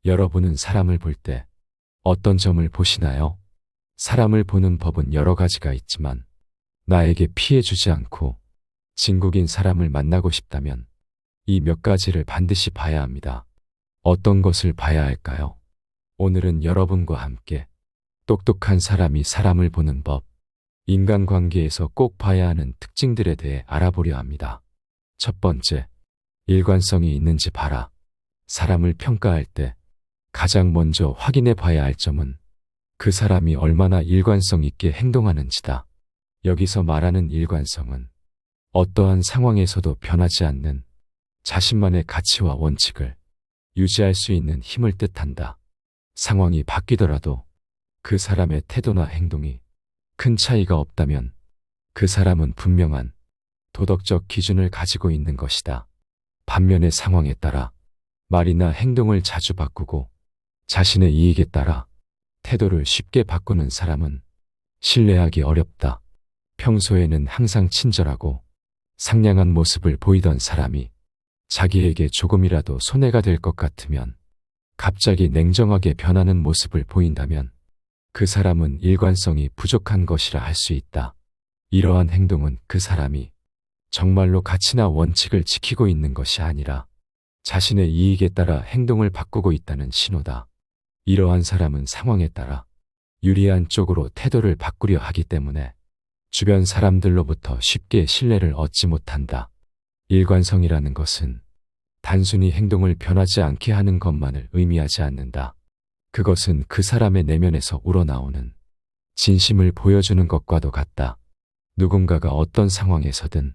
여러분은 사람을 볼 때 어떤 점을 보시나요? 사람을 보는 법은 여러 가지가 있지만 나에게 피해 주지 않고 친구인 사람을 만나고 싶다면 이 몇 가지를 반드시 봐야 합니다. 어떤 것을 봐야 할까요? 오늘은 여러분과 함께 똑똑한 사람이 사람을 보는 법, 인간관계에서 꼭 봐야 하는 특징들에 대해 알아보려 합니다. 첫 번째, 일관성이 있는지 봐라. 사람을 평가할 때 가장 먼저 확인해 봐야 할 점은 그 사람이 얼마나 일관성 있게 행동하는지다. 여기서 말하는 일관성은 어떠한 상황에서도 변하지 않는 자신만의 가치와 원칙을 유지할 수 있는 힘을 뜻한다. 상황이 바뀌더라도 그 사람의 태도나 행동이 큰 차이가 없다면 그 사람은 분명한 도덕적 기준을 가지고 있는 것이다. 반면에 상황에 따라 말이나 행동을 자주 바꾸고 자신의 이익에 따라 태도를 쉽게 바꾸는 사람은 신뢰하기 어렵다. 평소에는 항상 친절하고 상냥한 모습을 보이던 사람이 자기에게 조금이라도 손해가 될 것 같으면 갑자기 냉정하게 변하는 모습을 보인다면 그 사람은 일관성이 부족한 것이라 할 수 있다. 이러한 행동은 그 사람이 정말로 가치나 원칙을 지키고 있는 것이 아니라 자신의 이익에 따라 행동을 바꾸고 있다는 신호다. 이러한 사람은 상황에 따라 유리한 쪽으로 태도를 바꾸려 하기 때문에 주변 사람들로부터 쉽게 신뢰를 얻지 못한다. 일관성이라는 것은 단순히 행동을 변하지 않게 하는 것만을 의미하지 않는다. 그것은 그 사람의 내면에서 우러나오는 진심을 보여주는 것과도 같다. 누군가가 어떤 상황에서든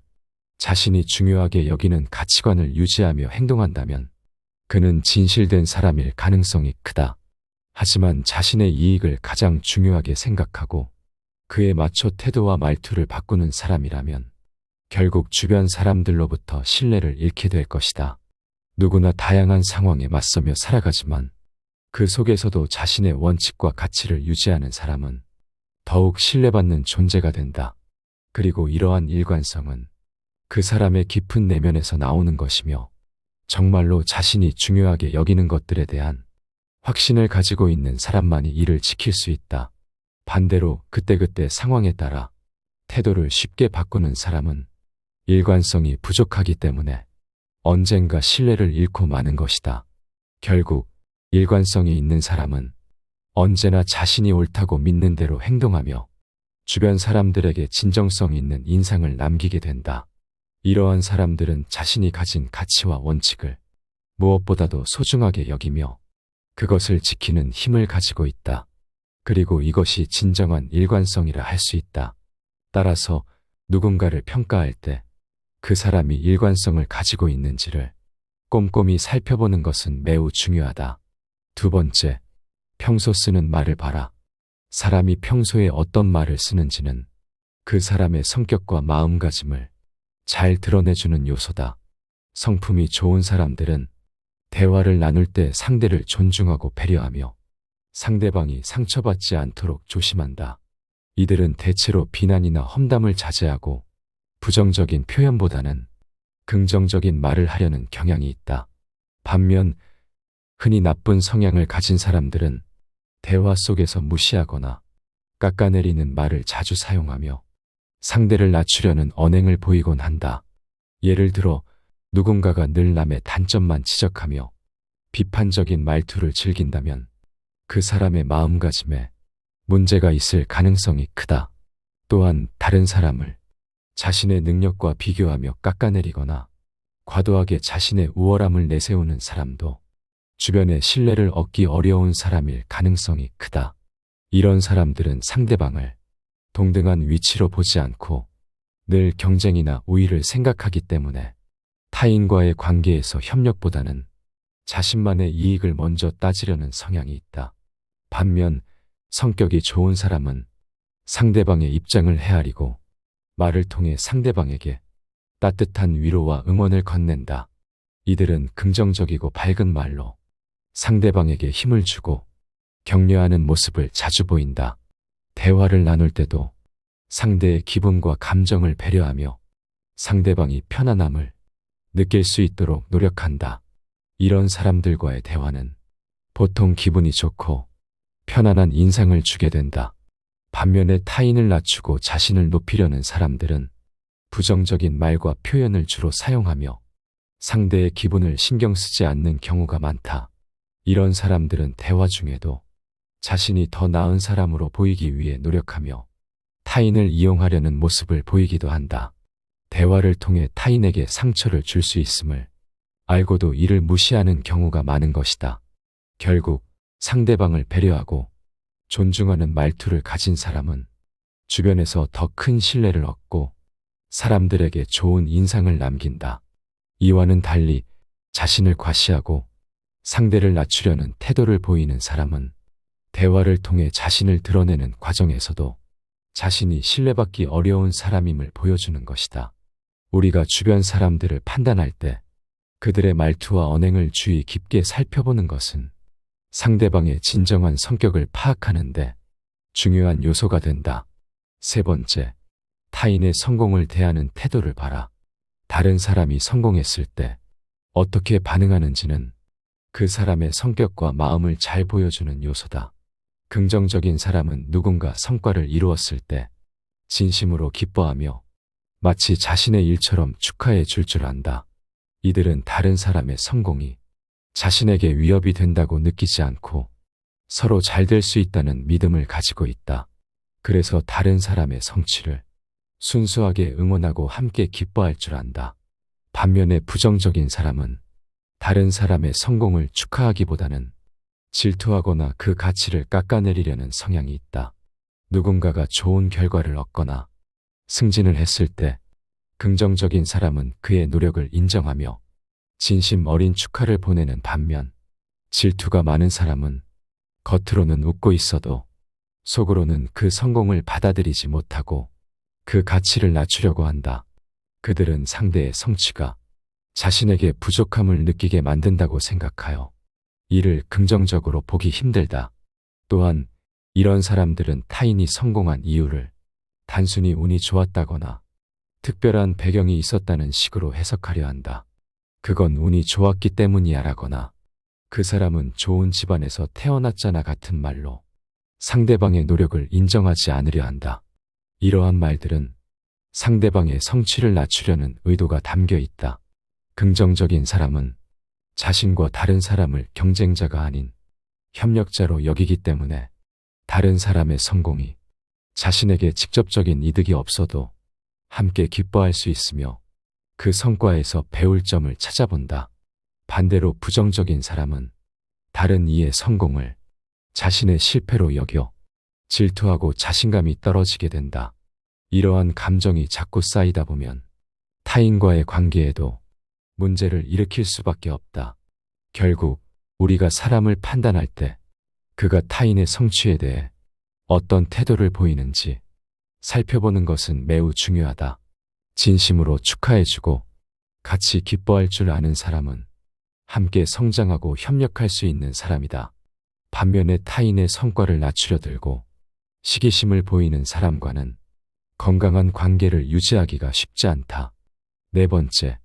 자신이 중요하게 여기는 가치관을 유지하며 행동한다면 그는 진실된 사람일 가능성이 크다. 하지만 자신의 이익을 가장 중요하게 생각하고 그에 맞춰 태도와 말투를 바꾸는 사람이라면 결국 주변 사람들로부터 신뢰를 잃게 될 것이다. 누구나 다양한 상황에 맞서며 살아가지만 그 속에서도 자신의 원칙과 가치를 유지하는 사람은 더욱 신뢰받는 존재가 된다. 그리고 이러한 일관성은 그 사람의 깊은 내면에서 나오는 것이며 정말로 자신이 중요하게 여기는 것들에 대한 확신을 가지고 있는 사람만이 이를 지킬 수 있다. 반대로 그때그때 상황에 따라 태도를 쉽게 바꾸는 사람은 일관성이 부족하기 때문에 언젠가 신뢰를 잃고 마는 것이다. 결국 일관성이 있는 사람은 언제나 자신이 옳다고 믿는 대로 행동하며 주변 사람들에게 진정성 있는 인상을 남기게 된다. 이러한 사람들은 자신이 가진 가치와 원칙을 무엇보다도 소중하게 여기며 그것을 지키는 힘을 가지고 있다. 그리고 이것이 진정한 일관성이라 할 수 있다. 따라서 누군가를 평가할 때 그 사람이 일관성을 가지고 있는지를 꼼꼼히 살펴보는 것은 매우 중요하다. 두 번째, 평소 쓰는 말을 봐라. 사람이 평소에 어떤 말을 쓰는지는 그 사람의 성격과 마음가짐을 잘 드러내주는 요소다. 성품이 좋은 사람들은 대화를 나눌 때 상대를 존중하고 배려하며 상대방이 상처받지 않도록 조심한다. 이들은 대체로 비난이나 험담을 자제하고 부정적인 표현보다는 긍정적인 말을 하려는 경향이 있다. 반면 흔히 나쁜 성향을 가진 사람들은 대화 속에서 무시하거나 깎아내리는 말을 자주 사용하며 상대를 낮추려는 언행을 보이곤 한다. 예를 들어 누군가가 늘 남의 단점만 지적하며 비판적인 말투를 즐긴다면 그 사람의 마음가짐에 문제가 있을 가능성이 크다. 또한 다른 사람을 자신의 능력과 비교하며 깎아내리거나 과도하게 자신의 우월함을 내세우는 사람도 주변의 신뢰를 얻기 어려운 사람일 가능성이 크다. 이런 사람들은 상대방을 동등한 위치로 보지 않고 늘 경쟁이나 우위를 생각하기 때문에 타인과의 관계에서 협력보다는 자신만의 이익을 먼저 따지려는 성향이 있다. 반면 성격이 좋은 사람은 상대방의 입장을 헤아리고 말을 통해 상대방에게 따뜻한 위로와 응원을 건넨다. 이들은 긍정적이고 밝은 말로 상대방에게 힘을 주고 격려하는 모습을 자주 보인다. 대화를 나눌 때도 상대의 기분과 감정을 배려하며 상대방이 편안함을 느낄 수 있도록 노력한다. 이런 사람들과의 대화는 보통 기분이 좋고 편안한 인상을 주게 된다. 반면에 타인을 낮추고 자신을 높이려는 사람들은 부정적인 말과 표현을 주로 사용하며 상대의 기분을 신경 쓰지 않는 경우가 많다. 이런 사람들은 대화 중에도 자신이 더 나은 사람으로 보이기 위해 노력하며 타인을 이용하려는 모습을 보이기도 한다. 대화를 통해 타인에게 상처를 줄 수 있음을 알고도 이를 무시하는 경우가 많은 것이다. 결국 상대방을 배려하고 존중하는 말투를 가진 사람은 주변에서 더 큰 신뢰를 얻고 사람들에게 좋은 인상을 남긴다. 이와는 달리 자신을 과시하고 상대를 낮추려는 태도를 보이는 사람은 대화를 통해 자신을 드러내는 과정에서도 자신이 신뢰받기 어려운 사람임을 보여주는 것이다. 우리가 주변 사람들을 판단할 때 그들의 말투와 언행을 주의 깊게 살펴보는 것은 상대방의 진정한 성격을 파악하는데 중요한 요소가 된다. 세 번째, 타인의 성공을 대하는 태도를 봐라. 다른 사람이 성공했을 때 어떻게 반응하는지는 그 사람의 성격과 마음을 잘 보여주는 요소다. 긍정적인 사람은 누군가 성과를 이루었을 때 진심으로 기뻐하며 마치 자신의 일처럼 축하해 줄 줄 안다. 이들은 다른 사람의 성공이 자신에게 위협이 된다고 느끼지 않고 서로 잘 될 수 있다는 믿음을 가지고 있다. 그래서 다른 사람의 성취를 순수하게 응원하고 함께 기뻐할 줄 안다. 반면에 부정적인 사람은 다른 사람의 성공을 축하하기보다는 질투하거나 그 가치를 깎아내리려는 성향이 있다. 누군가가 좋은 결과를 얻거나 승진을 했을 때 긍정적인 사람은 그의 노력을 인정하며 진심 어린 축하를 보내는 반면 질투가 많은 사람은 겉으로는 웃고 있어도 속으로는 그 성공을 받아들이지 못하고 그 가치를 낮추려고 한다. 그들은 상대의 성취가 자신에게 부족함을 느끼게 만든다고 생각하여 이를 긍정적으로 보기 힘들다. 또한 이런 사람들은 타인이 성공한 이유를 단순히 운이 좋았다거나 특별한 배경이 있었다는 식으로 해석하려 한다. 그건 운이 좋았기 때문이야 라거나 그 사람은 좋은 집안에서 태어났잖아 같은 말로 상대방의 노력을 인정하지 않으려 한다. 이러한 말들은 상대방의 성취를 낮추려는 의도가 담겨 있다. 긍정적인 사람은 자신과 다른 사람을 경쟁자가 아닌 협력자로 여기기 때문에 다른 사람의 성공이 자신에게 직접적인 이득이 없어도 함께 기뻐할 수 있으며 그 성과에서 배울 점을 찾아본다. 반대로 부정적인 사람은 다른 이의 성공을 자신의 실패로 여겨 질투하고 자신감이 떨어지게 된다. 이러한 감정이 자꾸 쌓이다 보면 타인과의 관계에도 문제를 일으킬 수밖에 없다. 결국 우리가 사람을 판단할 때 그가 타인의 성취에 대해 어떤 태도를 보이는지 살펴보는 것은 매우 중요하다. 진심으로 축하해주고 같이 기뻐할 줄 아는 사람은 함께 성장하고 협력할 수 있는 사람이다. 반면에 타인의 성과를 낮추려 들고 시기심을 보이는 사람과는 건강한 관계를 유지하기가 쉽지 않다. 네 번째,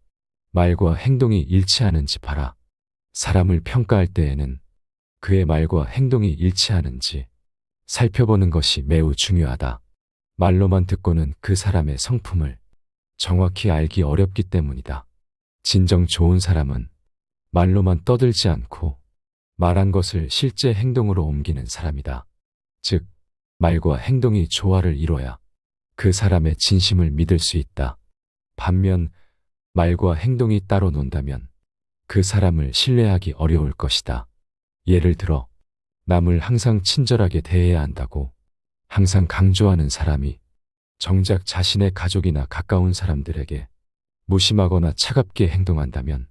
말과 행동이 일치하는지 봐라. 사람을 평가할 때에는 그의 말과 행동이 일치하는지 살펴보는 것이 매우 중요하다. 말로만 듣고는 그 사람의 성품을 정확히 알기 어렵기 때문이다. 진정 좋은 사람은 말로만 떠들지 않고 말한 것을 실제 행동으로 옮기는 사람이다. 즉, 말과 행동이 조화를 이뤄야 그 사람의 진심을 믿을 수 있다. 반면 말과 행동이 따로 논다면 그 사람을 신뢰하기 어려울 것이다. 예를 들어 남을 항상 친절하게 대해야 한다고 항상 강조하는 사람이 정작 자신의 가족이나 가까운 사람들에게 무심하거나 차갑게 행동한다면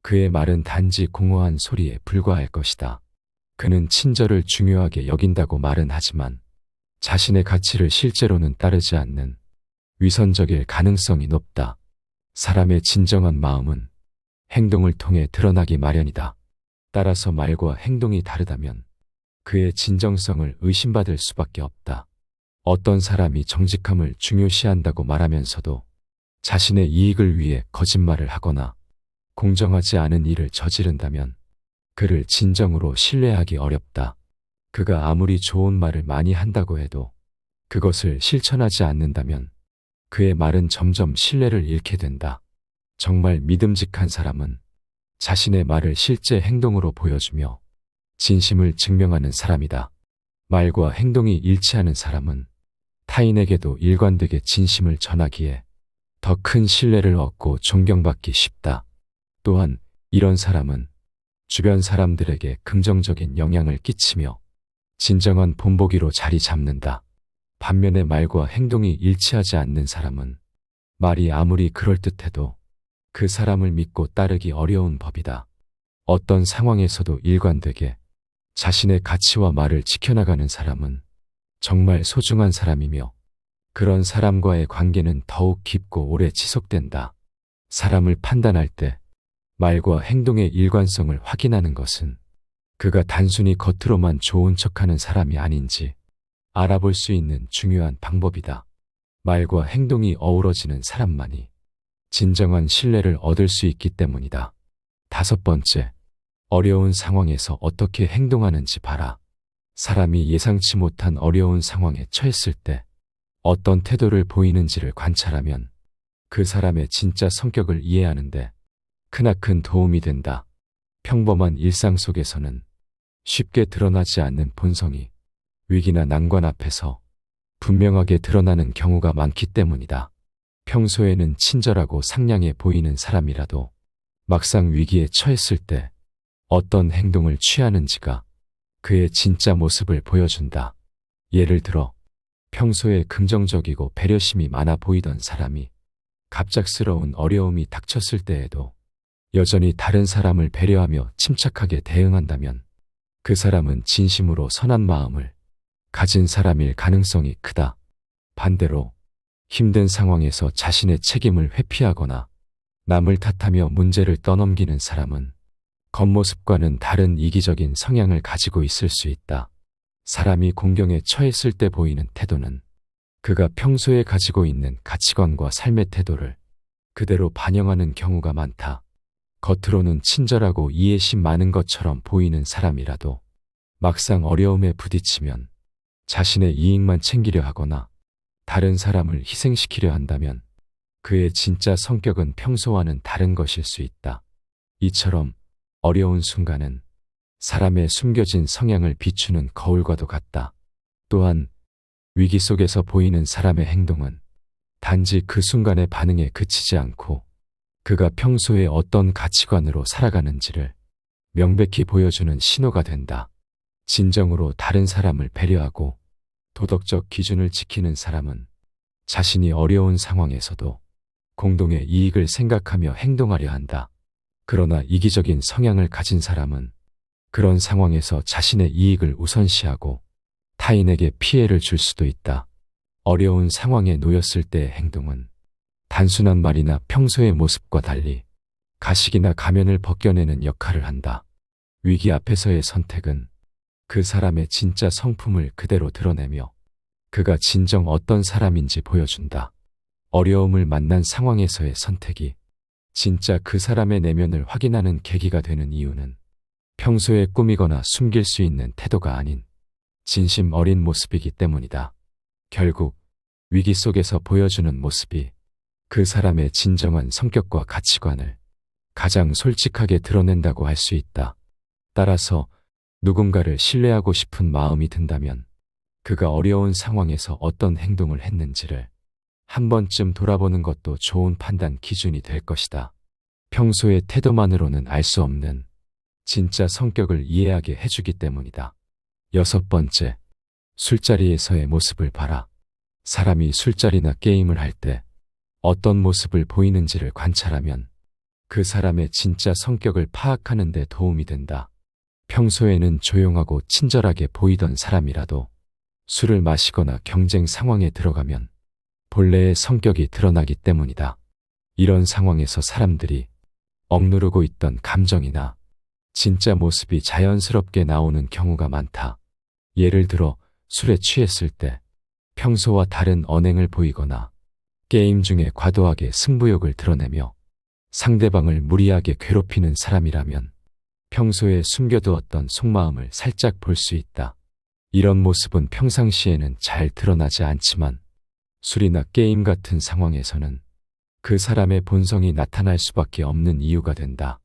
그의 말은 단지 공허한 소리에 불과할 것이다. 그는 친절을 중요하게 여긴다고 말은 하지만 자신의 가치를 실제로는 따르지 않는 위선적일 가능성이 높다. 사람의 진정한 마음은 행동을 통해 드러나기 마련이다. 따라서 말과 행동이 다르다면 그의 진정성을 의심받을 수밖에 없다. 어떤 사람이 정직함을 중요시한다고 말하면서도 자신의 이익을 위해 거짓말을 하거나 공정하지 않은 일을 저지른다면 그를 진정으로 신뢰하기 어렵다. 그가 아무리 좋은 말을 많이 한다고 해도 그것을 실천하지 않는다면 그의 말은 점점 신뢰를 잃게 된다. 정말 믿음직한 사람은 자신의 말을 실제 행동으로 보여주며 진심을 증명하는 사람이다. 말과 행동이 일치하는 사람은 타인에게도 일관되게 진심을 전하기에 더 큰 신뢰를 얻고 존경받기 쉽다. 또한 이런 사람은 주변 사람들에게 긍정적인 영향을 끼치며 진정한 본보기로 자리 잡는다. 반면에 말과 행동이 일치하지 않는 사람은 말이 아무리 그럴듯해도 그 사람을 믿고 따르기 어려운 법이다. 어떤 상황에서도 일관되게 자신의 가치와 말을 지켜나가는 사람은 정말 소중한 사람이며 그런 사람과의 관계는 더욱 깊고 오래 지속된다. 사람을 판단할 때 말과 행동의 일관성을 확인하는 것은 그가 단순히 겉으로만 좋은 척하는 사람이 아닌지 알아볼 수 있는 중요한 방법이다. 말과 행동이 어우러지는 사람만이 진정한 신뢰를 얻을 수 있기 때문이다. 5번째, 어려운 상황에서 어떻게 행동하는지 봐라. 사람이 예상치 못한 어려운 상황에 처했을 때 어떤 태도를 보이는지를 관찰하면 그 사람의 진짜 성격을 이해하는데 크나큰 도움이 된다. 평범한 일상 속에서는 쉽게 드러나지 않는 본성이 위기나 난관 앞에서 분명하게 드러나는 경우가 많기 때문이다. 평소에는 친절하고 상냥해 보이는 사람이라도 막상 위기에 처했을 때 어떤 행동을 취하는지가 그의 진짜 모습을 보여준다. 예를 들어 평소에 긍정적이고 배려심이 많아 보이던 사람이 갑작스러운 어려움이 닥쳤을 때에도 여전히 다른 사람을 배려하며 침착하게 대응한다면 그 사람은 진심으로 선한 마음을 가진 사람일 가능성이 크다. 반대로 힘든 상황에서 자신의 책임을 회피하거나 남을 탓하며 문제를 떠넘기는 사람은 겉모습과는 다른 이기적인 성향을 가지고 있을 수 있다. 사람이 공경에 처했을 때 보이는 태도는 그가 평소에 가지고 있는 가치관과 삶의 태도를 그대로 반영하는 경우가 많다. 겉으로는 친절하고 이해심 많은 것처럼 보이는 사람이라도 막상 어려움에 부딪히면 자신의 이익만 챙기려 하거나 다른 사람을 희생시키려 한다면 그의 진짜 성격은 평소와는 다른 것일 수 있다. 이처럼 어려운 순간은 사람의 숨겨진 성향을 비추는 거울과도 같다. 또한 위기 속에서 보이는 사람의 행동은 단지 그 순간의 반응에 그치지 않고 그가 평소에 어떤 가치관으로 살아가는지를 명백히 보여주는 신호가 된다. 진정으로 다른 사람을 배려하고 도덕적 기준을 지키는 사람은 자신이 어려운 상황에서도 공동의 이익을 생각하며 행동하려 한다. 그러나 이기적인 성향을 가진 사람은 그런 상황에서 자신의 이익을 우선시하고 타인에게 피해를 줄 수도 있다. 어려운 상황에 놓였을 때의 행동은 단순한 말이나 평소의 모습과 달리 가식이나 가면을 벗겨내는 역할을 한다. 위기 앞에서의 선택은 그 사람의 진짜 성품을 그대로 드러내며 그가 진정 어떤 사람인지 보여준다. 어려움을 만난 상황에서의 선택이 진짜 그 사람의 내면을 확인하는 계기가 되는 이유는 평소에 꾸미거나 숨길 수 있는 태도가 아닌 진심 어린 모습이기 때문이다. 결국 위기 속에서 보여주는 모습이 그 사람의 진정한 성격과 가치관을 가장 솔직하게 드러낸다고 할 수 있다. 따라서 누군가를 신뢰하고 싶은 마음이 든다면 그가 어려운 상황에서 어떤 행동을 했는지를 한 번쯤 돌아보는 것도 좋은 판단 기준이 될 것이다. 평소의 태도만으로는 알 수 없는 진짜 성격을 이해하게 해주기 때문이다. 6번째, 술자리에서의 모습을 봐라. 사람이 술자리나 게임을 할 때 어떤 모습을 보이는지를 관찰하면 그 사람의 진짜 성격을 파악하는 데 도움이 된다. 평소에는 조용하고 친절하게 보이던 사람이라도 술을 마시거나 경쟁 상황에 들어가면 본래의 성격이 드러나기 때문이다. 이런 상황에서 사람들이 억누르고 있던 감정이나 진짜 모습이 자연스럽게 나오는 경우가 많다. 예를 들어 술에 취했을 때 평소와 다른 언행을 보이거나 게임 중에 과도하게 승부욕을 드러내며 상대방을 무리하게 괴롭히는 사람이라면 평소에 숨겨두었던 속마음을 살짝 볼 수 있다. 이런 모습은 평상시에는 잘 드러나지 않지만 술이나 게임 같은 상황에서는 그 사람의 본성이 나타날 수밖에 없는 이유가 된다.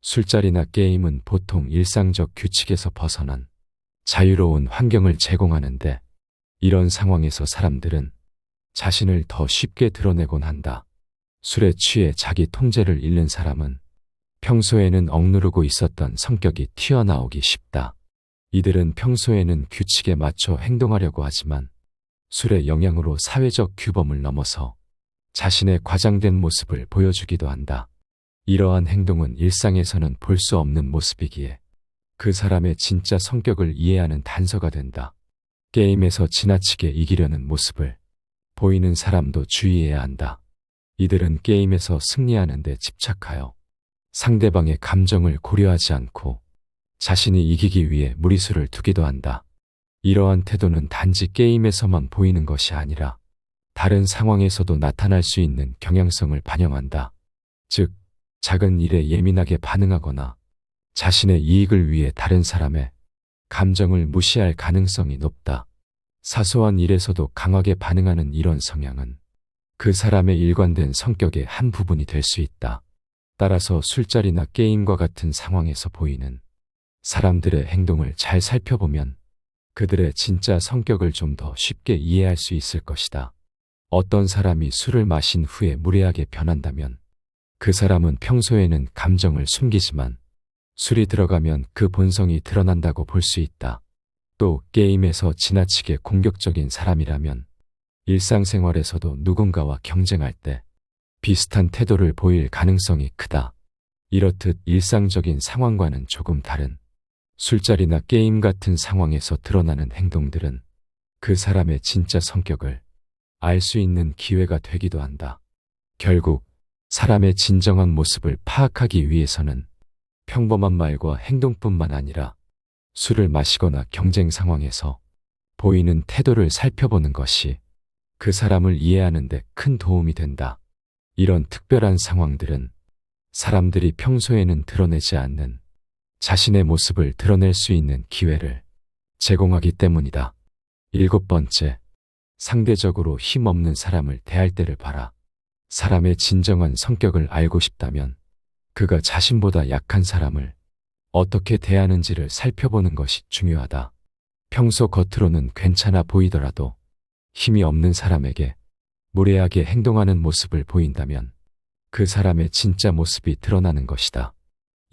술자리나 게임은 보통 일상적 규칙에서 벗어난 자유로운 환경을 제공하는데, 이런 상황에서 사람들은 자신을 더 쉽게 드러내곤 한다. 술에 취해 자기 통제를 잃는 사람은 평소에는 억누르고 있었던 성격이 튀어나오기 쉽다. 이들은 평소에는 규칙에 맞춰 행동하려고 하지만 술의 영향으로 사회적 규범을 넘어서 자신의 과장된 모습을 보여주기도 한다. 이러한 행동은 일상에서는 볼 수 없는 모습이기에 그 사람의 진짜 성격을 이해하는 단서가 된다. 게임에서 지나치게 이기려는 모습을 보이는 사람도 주의해야 한다. 이들은 게임에서 승리하는 데 집착하여 상대방의 감정을 고려하지 않고 자신이 이기기 위해 무리수를 두기도 한다. 이러한 태도는 단지 게임에서만 보이는 것이 아니라 다른 상황에서도 나타날 수 있는 경향성을 반영한다. 즉, 작은 일에 예민하게 반응하거나 자신의 이익을 위해 다른 사람의 감정을 무시할 가능성이 높다. 사소한 일에서도 강하게 반응하는 이런 성향은 그 사람의 일관된 성격의 한 부분이 될 수 있다. 따라서 술자리나 게임과 같은 상황에서 보이는 사람들의 행동을 잘 살펴보면 그들의 진짜 성격을 좀 더 쉽게 이해할 수 있을 것이다. 어떤 사람이 술을 마신 후에 무례하게 변한다면 그 사람은 평소에는 감정을 숨기지만 술이 들어가면 그 본성이 드러난다고 볼 수 있다. 또 게임에서 지나치게 공격적인 사람이라면 일상생활에서도 누군가와 경쟁할 때 비슷한 태도를 보일 가능성이 크다. 이렇듯 일상적인 상황과는 조금 다른 술자리나 게임 같은 상황에서 드러나는 행동들은 그 사람의 진짜 성격을 알 수 있는 기회가 되기도 한다. 결국 사람의 진정한 모습을 파악하기 위해서는 평범한 말과 행동뿐만 아니라 술을 마시거나 경쟁 상황에서 보이는 태도를 살펴보는 것이 그 사람을 이해하는 데 큰 도움이 된다. 이런 특별한 상황들은 사람들이 평소에는 드러내지 않는 자신의 모습을 드러낼 수 있는 기회를 제공하기 때문이다. 7번째, 상대적으로 힘없는 사람을 대할 때를 봐라. 사람의 진정한 성격을 알고 싶다면 그가 자신보다 약한 사람을 어떻게 대하는지를 살펴보는 것이 중요하다. 평소 겉으로는 괜찮아 보이더라도 힘이 없는 사람에게 무례하게 행동하는 모습을 보인다면 그 사람의 진짜 모습이 드러나는 것이다.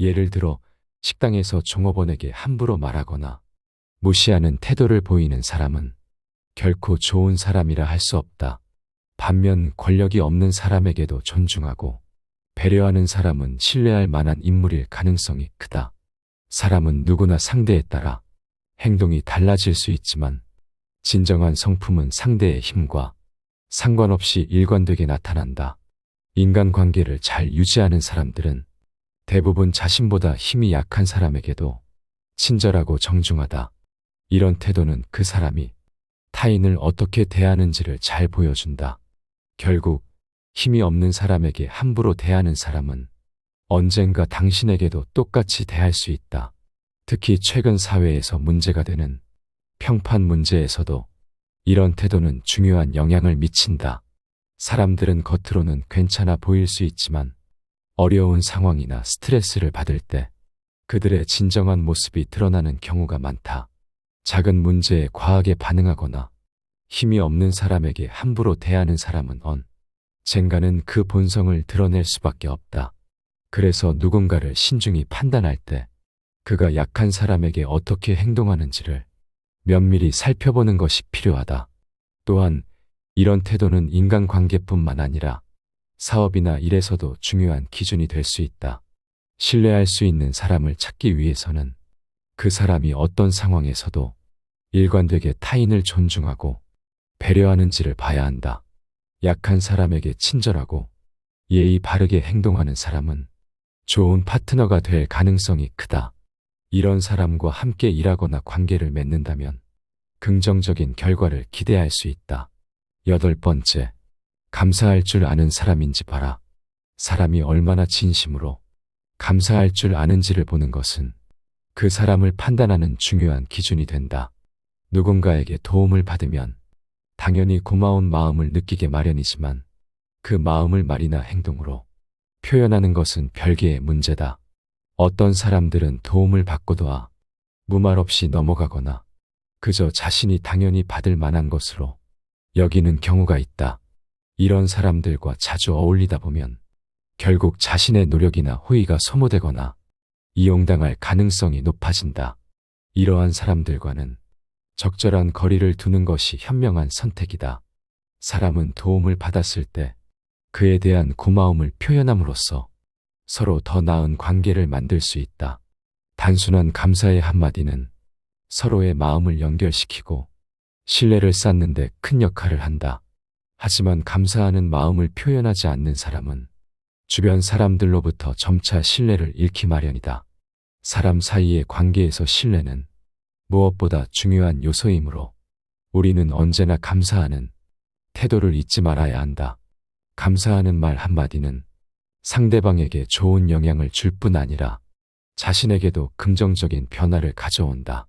예를 들어 식당에서 종업원에게 함부로 말하거나 무시하는 태도를 보이는 사람은 결코 좋은 사람이라 할 수 없다. 반면 권력이 없는 사람에게도 존중하고 배려하는 사람은 신뢰할 만한 인물일 가능성이 크다. 사람은 누구나 상대에 따라 행동이 달라질 수 있지만 진정한 성품은 상대의 힘과 상관없이 일관되게 나타난다. 인간관계를 잘 유지하는 사람들은 대부분 자신보다 힘이 약한 사람에게도 친절하고 정중하다. 이런 태도는 그 사람이 타인을 어떻게 대하는지를 잘 보여준다. 결국 힘이 없는 사람에게 함부로 대하는 사람은 언젠가 당신에게도 똑같이 대할 수 있다. 특히 최근 사회에서 문제가 되는 평판 문제에서도 이런 태도는 중요한 영향을 미친다. 사람들은 겉으로는 괜찮아 보일 수 있지만 어려운 상황이나 스트레스를 받을 때 그들의 진정한 모습이 드러나는 경우가 많다. 작은 문제에 과하게 반응하거나 힘이 없는 사람에게 함부로 대하는 사람은 언젠가는 그 본성을 드러낼 수밖에 없다. 그래서 누군가를 신중히 판단할 때 그가 약한 사람에게 어떻게 행동하는지를 면밀히 살펴보는 것이 필요하다. 또한 이런 태도는 인간관계뿐만 아니라 사업이나 일에서도 중요한 기준이 될 수 있다. 신뢰할 수 있는 사람을 찾기 위해서는 그 사람이 어떤 상황에서도 일관되게 타인을 존중하고 배려하는지를 봐야 한다. 약한 사람에게 친절하고 예의 바르게 행동하는 사람은 좋은 파트너가 될 가능성이 크다. 이런 사람과 함께 일하거나 관계를 맺는다면 긍정적인 결과를 기대할 수 있다. 8번째, 감사할 줄 아는 사람인지 봐라. 사람이 얼마나 진심으로 감사할 줄 아는지를 보는 것은 그 사람을 판단하는 중요한 기준이 된다. 누군가에게 도움을 받으면 당연히 고마운 마음을 느끼게 마련이지만 그 마음을 말이나 행동으로 표현하는 것은 별개의 문제다. 어떤 사람들은 도움을 받고도 무말 없이 넘어가거나 그저 자신이 당연히 받을 만한 것으로 여기는 경우가 있다. 이런 사람들과 자주 어울리다 보면 결국 자신의 노력이나 호의가 소모되거나 이용당할 가능성이 높아진다. 이러한 사람들과는 적절한 거리를 두는 것이 현명한 선택이다. 사람은 도움을 받았을 때 그에 대한 고마움을 표현함으로써 서로 더 나은 관계를 만들 수 있다. 단순한 감사의 한마디는 서로의 마음을 연결시키고 신뢰를 쌓는 데 큰 역할을 한다. 하지만 감사하는 마음을 표현하지 않는 사람은 주변 사람들로부터 점차 신뢰를 잃기 마련이다. 사람 사이의 관계에서 신뢰는 무엇보다 중요한 요소이므로 우리는 언제나 감사하는 태도를 잊지 말아야 한다. 감사하는 말 한마디는 상대방에게 좋은 영향을 줄 뿐 아니라 자신에게도 긍정적인 변화를 가져온다.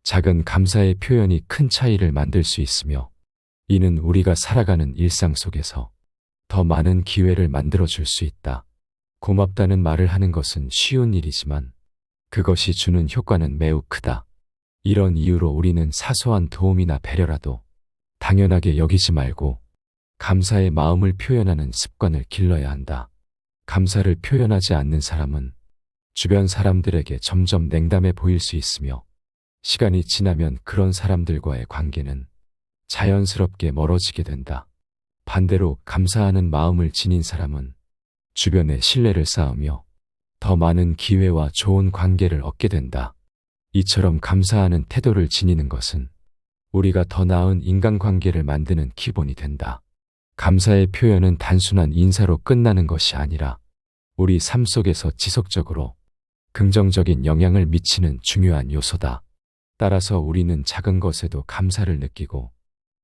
작은 감사의 표현이 큰 차이를 만들 수 있으며 이는 우리가 살아가는 일상 속에서 더 많은 기회를 만들어줄 수 있다. 고맙다는 말을 하는 것은 쉬운 일이지만 그것이 주는 효과는 매우 크다. 이런 이유로 우리는 사소한 도움이나 배려라도 당연하게 여기지 말고 감사의 마음을 표현하는 습관을 길러야 한다. 감사를 표현하지 않는 사람은 주변 사람들에게 점점 냉담해 보일 수 있으며 시간이 지나면 그런 사람들과의 관계는 자연스럽게 멀어지게 된다. 반대로 감사하는 마음을 지닌 사람은 주변에 신뢰를 쌓으며 더 많은 기회와 좋은 관계를 얻게 된다. 이처럼 감사하는 태도를 지니는 것은 우리가 더 나은 인간관계를 만드는 기본이 된다. 감사의 표현은 단순한 인사로 끝나는 것이 아니라 우리 삶 속에서 지속적으로 긍정적인 영향을 미치는 중요한 요소다. 따라서 우리는 작은 것에도 감사를 느끼고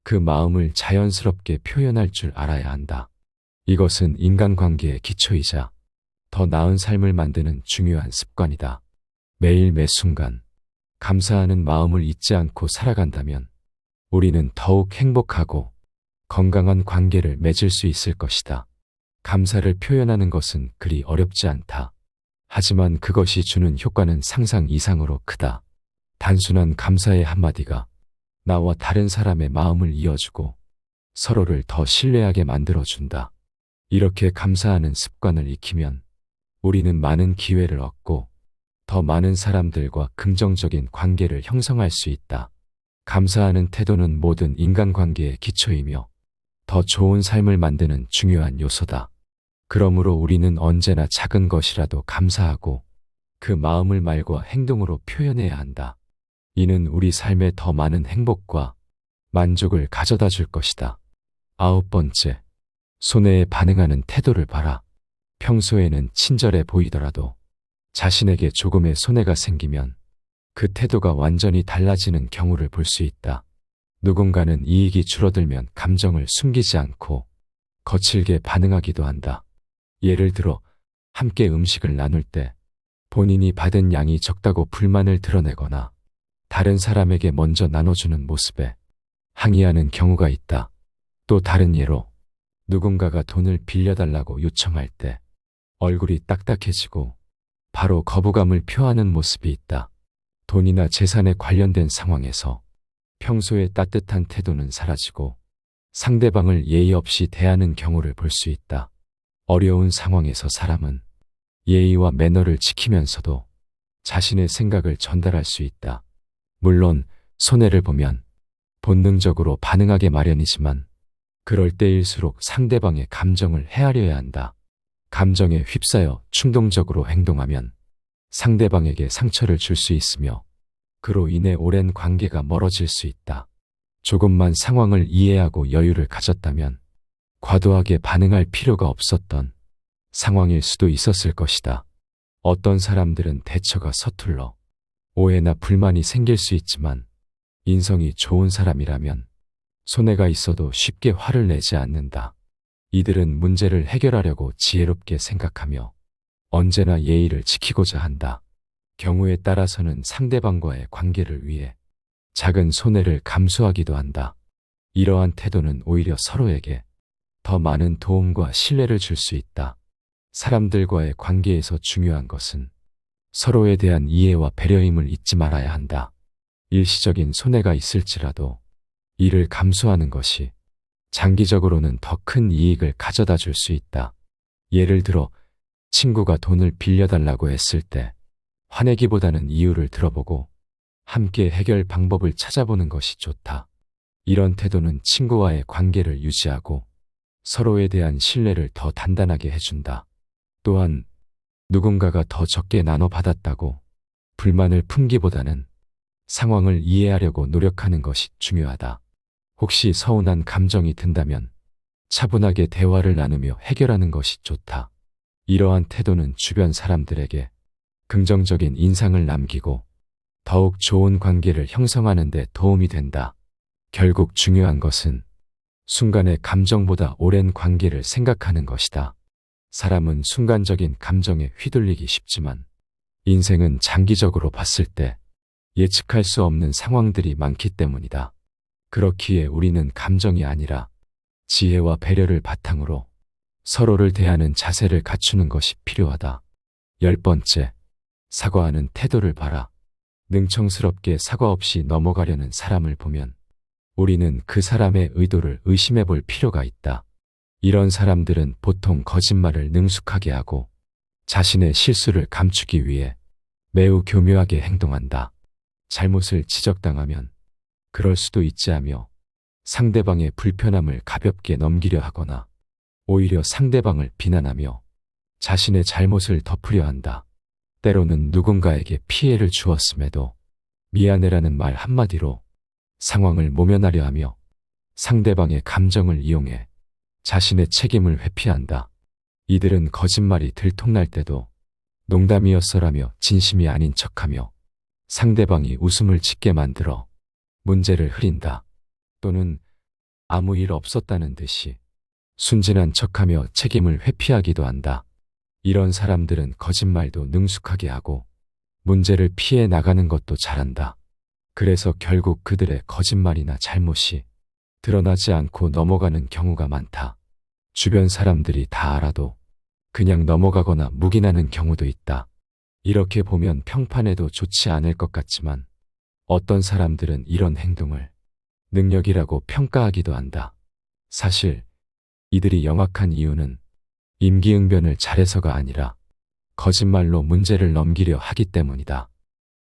그 마음을 자연스럽게 표현할 줄 알아야 한다. 이것은 인간관계의 기초이자 더 나은 삶을 만드는 중요한 습관이다. 매일 매 순간 감사하는 마음을 잊지 않고 살아간다면 우리는 더욱 행복하고 건강한 관계를 맺을 수 있을 것이다. 감사를 표현하는 것은 그리 어렵지 않다. 하지만 그것이 주는 효과는 상상 이상으로 크다. 단순한 감사의 한마디가 나와 다른 사람의 마음을 이어주고 서로를 더 신뢰하게 만들어준다. 이렇게 감사하는 습관을 익히면 우리는 많은 기회를 얻고 더 많은 사람들과 긍정적인 관계를 형성할 수 있다. 감사하는 태도는 모든 인간관계의 기초이며 더 좋은 삶을 만드는 중요한 요소다. 그러므로 우리는 언제나 작은 것이라도 감사하고 그 마음을 말과 행동으로 표현해야 한다. 이는 우리 삶에 더 많은 행복과 만족을 가져다 줄 것이다. 9번째, 손해에 반응하는 태도를 봐라. 평소에는 친절해 보이더라도 자신에게 조금의 손해가 생기면 그 태도가 완전히 달라지는 경우를 볼 수 있다. 누군가는 이익이 줄어들면 감정을 숨기지 않고 거칠게 반응하기도 한다. 예를 들어 함께 음식을 나눌 때 본인이 받은 양이 적다고 불만을 드러내거나 다른 사람에게 먼저 나눠주는 모습에 항의하는 경우가 있다. 또 다른 예로 누군가가 돈을 빌려달라고 요청할 때 얼굴이 딱딱해지고 바로 거부감을 표하는 모습이 있다. 돈이나 재산에 관련된 상황에서 평소의 따뜻한 태도는 사라지고 상대방을 예의 없이 대하는 경우를 볼 수 있다. 어려운 상황에서 사람은 예의와 매너를 지키면서도 자신의 생각을 전달할 수 있다. 물론 손해를 보면 본능적으로 반응하게 마련이지만 그럴 때일수록 상대방의 감정을 헤아려야 한다. 감정에 휩싸여 충동적으로 행동하면 상대방에게 상처를 줄 수 있으며 그로 인해 오랜 관계가 멀어질 수 있다. 조금만 상황을 이해하고 여유를 가졌다면 과도하게 반응할 필요가 없었던 상황일 수도 있었을 것이다. 어떤 사람들은 대처가 서툴러 오해나 불만이 생길 수 있지만 인성이 좋은 사람이라면 손해가 있어도 쉽게 화를 내지 않는다. 이들은 문제를 해결하려고 지혜롭게 생각하며 언제나 예의를 지키고자 한다. 경우에 따라서는 상대방과의 관계를 위해 작은 손해를 감수하기도 한다. 이러한 태도는 오히려 서로에게 더 많은 도움과 신뢰를 줄 수 있다. 사람들과의 관계에서 중요한 것은 서로에 대한 이해와 배려임을 잊지 말아야 한다. 일시적인 손해가 있을지라도 이를 감수하는 것이 장기적으로는 더 큰 이익을 가져다 줄 수 있다. 예를 들어 친구가 돈을 빌려달라고 했을 때 화내기보다는 이유를 들어보고 함께 해결 방법을 찾아보는 것이 좋다. 이런 태도는 친구와의 관계를 유지하고 서로에 대한 신뢰를 더 단단하게 해준다. 또한 누군가가 더 적게 나눠 받았다고 불만을 품기보다는 상황을 이해하려고 노력하는 것이 중요하다. 혹시 서운한 감정이 든다면 차분하게 대화를 나누며 해결하는 것이 좋다. 이러한 태도는 주변 사람들에게 긍정적인 인상을 남기고 더욱 좋은 관계를 형성하는 데 도움이 된다. 결국 중요한 것은 순간의 감정보다 오랜 관계를 생각하는 것이다. 사람은 순간적인 감정에 휘둘리기 쉽지만 인생은 장기적으로 봤을 때 예측할 수 없는 상황들이 많기 때문이다. 그렇기에 우리는 감정이 아니라 지혜와 배려를 바탕으로 서로를 대하는 자세를 갖추는 것이 필요하다. 10번째, 사과하는 태도를 봐라. 능청스럽게 사과 없이 넘어가려는 사람을 보면 우리는 그 사람의 의도를 의심해 볼 필요가 있다. 이런 사람들은 보통 거짓말을 능숙하게 하고 자신의 실수를 감추기 위해 매우 교묘하게 행동한다. 잘못을 지적당하면 그럴 수도 있지 하며 상대방의 불편함을 가볍게 넘기려 하거나 오히려 상대방을 비난하며 자신의 잘못을 덮으려 한다. 때로는 누군가에게 피해를 주었음에도 미안해라는 말 한마디로 상황을 모면하려 하며 상대방의 감정을 이용해 자신의 책임을 회피한다. 이들은 거짓말이 들통날 때도 농담이었어라며 진심이 아닌 척하며 상대방이 웃음을 짓게 만들어 문제를 흐린다. 또는 아무 일 없었다는 듯이 순진한 척하며 책임을 회피하기도 한다. 이런 사람들은 거짓말도 능숙하게 하고 문제를 피해 나가는 것도 잘한다. 그래서 결국 그들의 거짓말이나 잘못이 드러나지 않고 넘어가는 경우가 많다. 주변 사람들이 다 알아도 그냥 넘어가거나 묵인하는 경우도 있다. 이렇게 보면 평판에도 좋지 않을 것 같지만 어떤 사람들은 이런 행동을 능력이라고 평가하기도 한다. 사실 이들이 영악한 이유는 임기응변을 잘해서가 아니라 거짓말로 문제를 넘기려 하기 때문이다.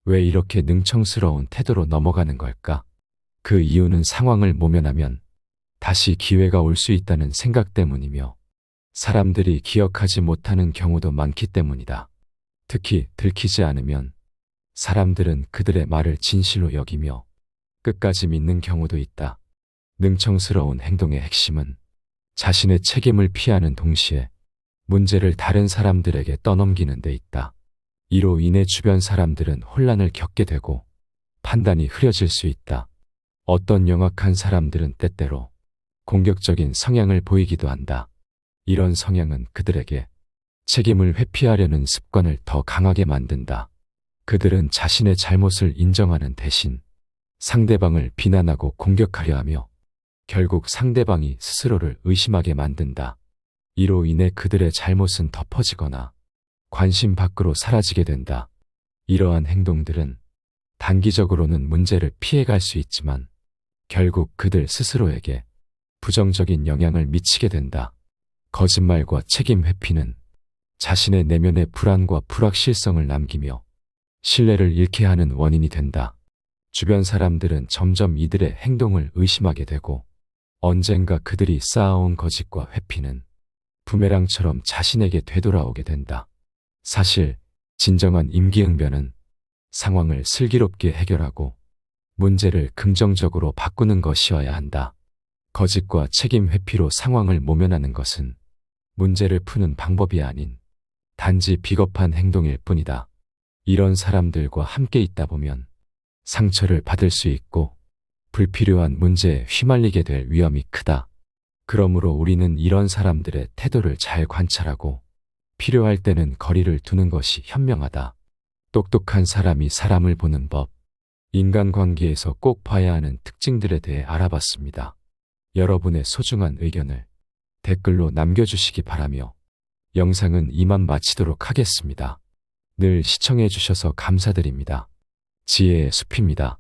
왜 이렇게 능청스러운 태도로 넘어가는 걸까? 그 이유는 상황을 모면하면 다시 기회가 올 수 있다는 생각 때문이며 사람들이 기억하지 못하는 경우도 많기 때문이다. 특히 들키지 않으면 사람들은 그들의 말을 진실로 여기며 끝까지 믿는 경우도 있다. 능청스러운 행동의 핵심은 자신의 책임을 피하는 동시에 문제를 다른 사람들에게 떠넘기는 데 있다. 이로 인해 주변 사람들은 혼란을 겪게 되고 판단이 흐려질 수 있다. 어떤 영악한 사람들은 때때로 공격적인 성향을 보이기도 한다. 이런 성향은 그들에게 책임을 회피하려는 습관을 더 강하게 만든다. 그들은 자신의 잘못을 인정하는 대신 상대방을 비난하고 공격하려 하며 결국 상대방이 스스로를 의심하게 만든다. 이로 인해 그들의 잘못은 덮어지거나 관심 밖으로 사라지게 된다. 이러한 행동들은 단기적으로는 문제를 피해갈 수 있지만 결국 그들 스스로에게 부정적인 영향을 미치게 된다. 거짓말과 책임 회피는 자신의 내면의 불안과 불확실성을 남기며 신뢰를 잃게 하는 원인이 된다. 주변 사람들은 점점 이들의 행동을 의심하게 되고 언젠가 그들이 쌓아온 거짓과 회피는 부메랑처럼 자신에게 되돌아오게 된다. 사실 진정한 임기응변은 상황을 슬기롭게 해결하고 문제를 긍정적으로 바꾸는 것이어야 한다. 거짓과 책임 회피로 상황을 모면하는 것은 문제를 푸는 방법이 아닌 단지 비겁한 행동일 뿐이다. 이런 사람들과 함께 있다 보면 상처를 받을 수 있고 불필요한 문제에 휘말리게 될 위험이 크다. 그러므로 우리는 이런 사람들의 태도를 잘 관찰하고 필요할 때는 거리를 두는 것이 현명하다. 똑똑한 사람이 사람을 보는 법, 인간관계에서 꼭 봐야 하는 특징들에 대해 알아봤습니다. 여러분의 소중한 의견을 댓글로 남겨주시기 바라며 영상은 이만 마치도록 하겠습니다. 늘 시청해 주셔서 감사드립니다. 지혜의 숲입니다.